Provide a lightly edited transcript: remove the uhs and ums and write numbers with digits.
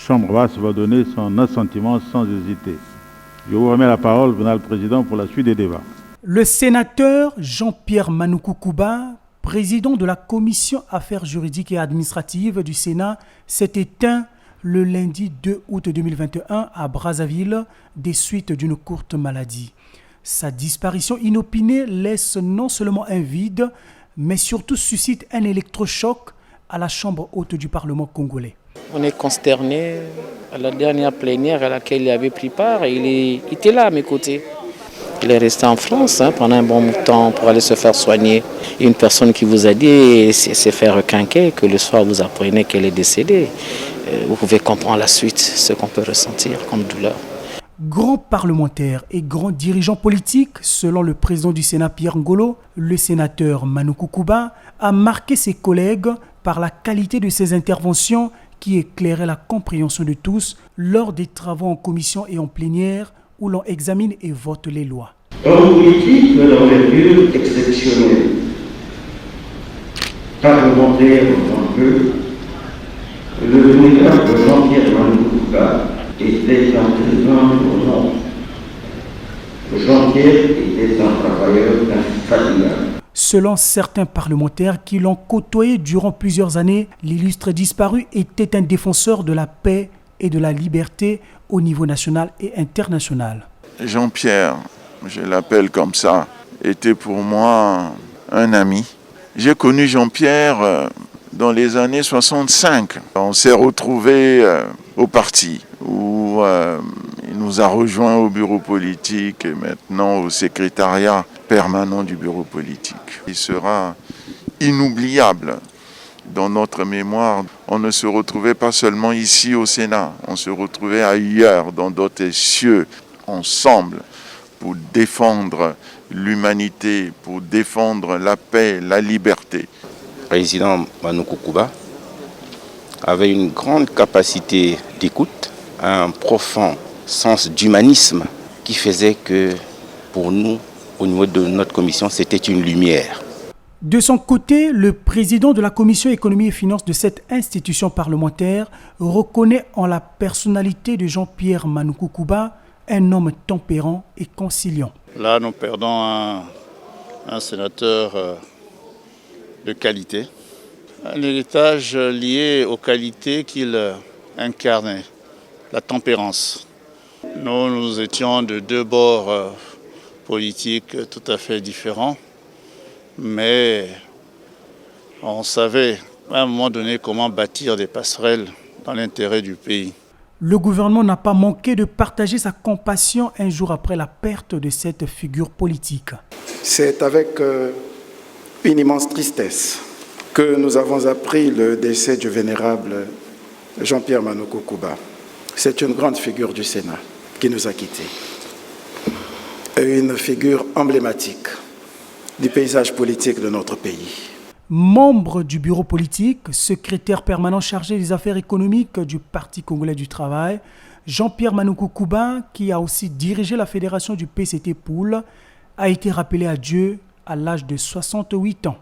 Chambre basse va donner son assentiment sans hésiter. Je vous remets la parole, Venant le Président, pour la suite des débats. Le sénateur Jean-Pierre Manoukou Kouba, président de la Commission Affaires juridiques et administratives du Sénat, s'est éteint le lundi 2 août 2021 à Brazzaville des suites d'une courte maladie. Sa disparition inopinée laisse non seulement un vide, mais surtout suscite un électrochoc à la Chambre haute du Parlement congolais. On est consterné. À la dernière plénière à laquelle il avait pris part, il était là à mes côtés. Il est resté en France pendant un bon temps pour aller se faire soigner. Une personne qui vous a dit s'est fait requinquer, que le soir vous apprenez qu'elle est décédée. Vous pouvez comprendre la suite, ce qu'on peut ressentir comme douleur. Grand parlementaire et grand dirigeant politique, selon le président du Sénat Pierre Ngolo, le sénateur Manoukou Kouba a marqué ses collègues par la qualité de ses interventions qui éclairaient la compréhension de tous lors des travaux en commission et en plénière où l'on examine et vote les lois. Homme politique d'envergure exceptionnelle, parlementaire en peu, le vénérable Jean-Pierre Manoukou Kouba était un très grand nom. Jean-Pierre était un travailleur infatigable. Selon certains parlementaires qui l'ont côtoyé durant plusieurs années, l'illustre disparu était un défenseur de la paix et de la liberté au niveau national et international. Jean-Pierre, je l'appelle comme ça, était pour moi un ami. J'ai connu Jean-Pierre dans les années 65. On s'est retrouvés au parti où il nous a rejoints au bureau politique et maintenant au secrétariat permanent du bureau politique. Il sera inoubliable dans notre mémoire. On ne se retrouvait pas seulement ici au Sénat, on se retrouvait ailleurs, dans d'autres cieux, ensemble, pour défendre l'humanité, pour défendre la paix, la liberté. Le président Manoukou Kouba avait une grande capacité d'écoute, un profond sens d'humanisme qui faisait que pour nous, au niveau de notre commission, c'était une lumière. De son côté, le président de la Commission économie et finances de cette institution parlementaire reconnaît en la personnalité de Jean-Pierre Manoukou Kouba un homme tempérant et conciliant. Là, nous perdons un sénateur de qualité, un héritage lié aux qualités qu'il incarnait, la tempérance. Nous étions de deux bords politiques tout à fait différents, mais on savait à un moment donné comment bâtir des passerelles dans l'intérêt du pays. Le gouvernement n'a pas manqué de partager sa compassion un jour après la perte de cette figure politique. C'est avec une immense tristesse que nous avons appris le décès du vénérable Jean-Pierre Manoukou Kouba. C'est une grande figure du Sénat qui nous a quittés. Une figure emblématique du paysage politique de notre pays. Membre du bureau politique, secrétaire permanent chargé des affaires économiques du Parti congolais du travail, Jean-Pierre Manoukou Kouba, qui a aussi dirigé la fédération du PCT Poul, a été rappelé à Dieu à l'âge de 68 ans.